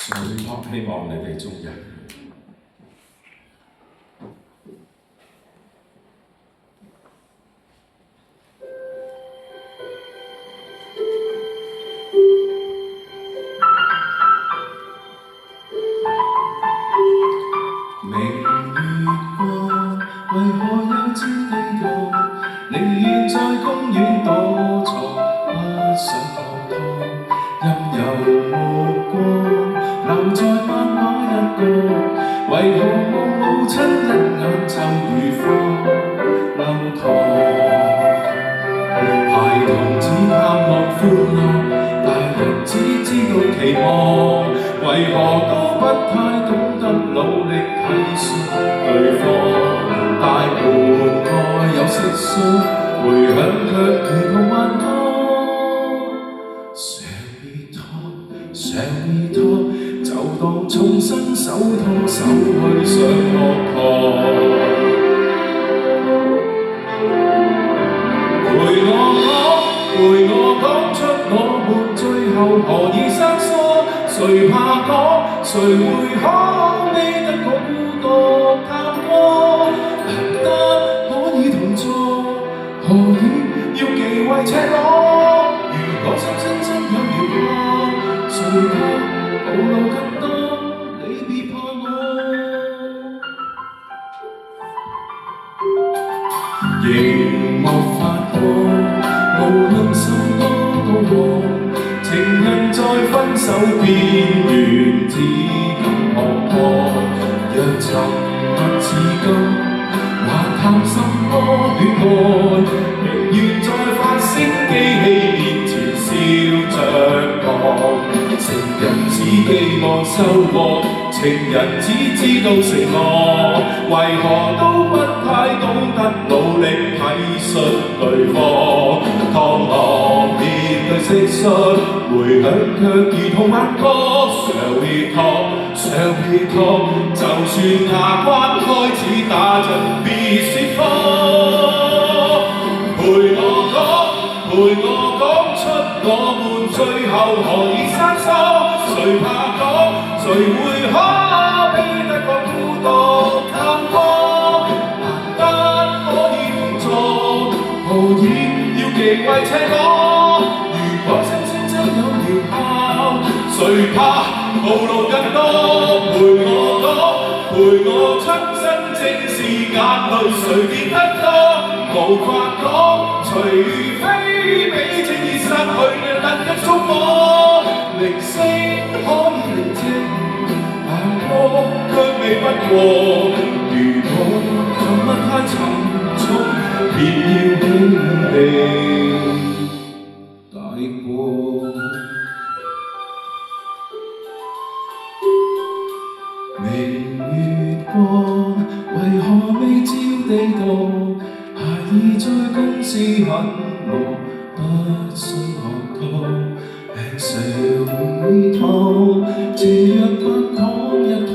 最 top 希望你哋中意。明月光，為何又照地堂？寧願在公園躲藏，不想看透。任由目光留在斑馬一角，為何我母親一眼就如放流糖？孩童只盼望歡樂，大人只知道期望，為何都不太懂得努力體恤對方？大門外有蟋蟀，迴響卻如同幻覺。上衣拖，就當重新手拖手去上學堂。陪我講出我們最後何以生疏，誰怕講，誰會可悲得過孤獨探戈？難得可以同坐，何以要忌諱赤裸？如果心聲真有療效，誰怕暴露更多？你別怕我。熒幕發光，無論什麼都好，情人在分手邊緣只敢看破。若沉默至今，還談什麼戀愛？寧願在發聲機器面前笑着講。情人只寄望收穫，情人只知道承諾，為何都不太懂得努力體恤對方？螳螂面對蟋蟀，迴響卻如同幻覺。Shall we talk， 就算牙關開始打震，別說謊。陪我講出我們最後何以生疏，誰怕講，誰會可悲得過孤獨探戈？難得可以同坐，何以要忌諱赤裸？如果聲聲真有療效，誰怕暴露更多？陪我親身正視眼淚，誰見得多？無法講，除非比正義失去嘅能力觸摸。鈴聲可以寧靜，難過卻未不過。如果沉默太沉重，便要輕輕帶過。明月光，為何未照地堂？孩兒在公司很忙，不想學堂。病上會堂，這樣不講一趟。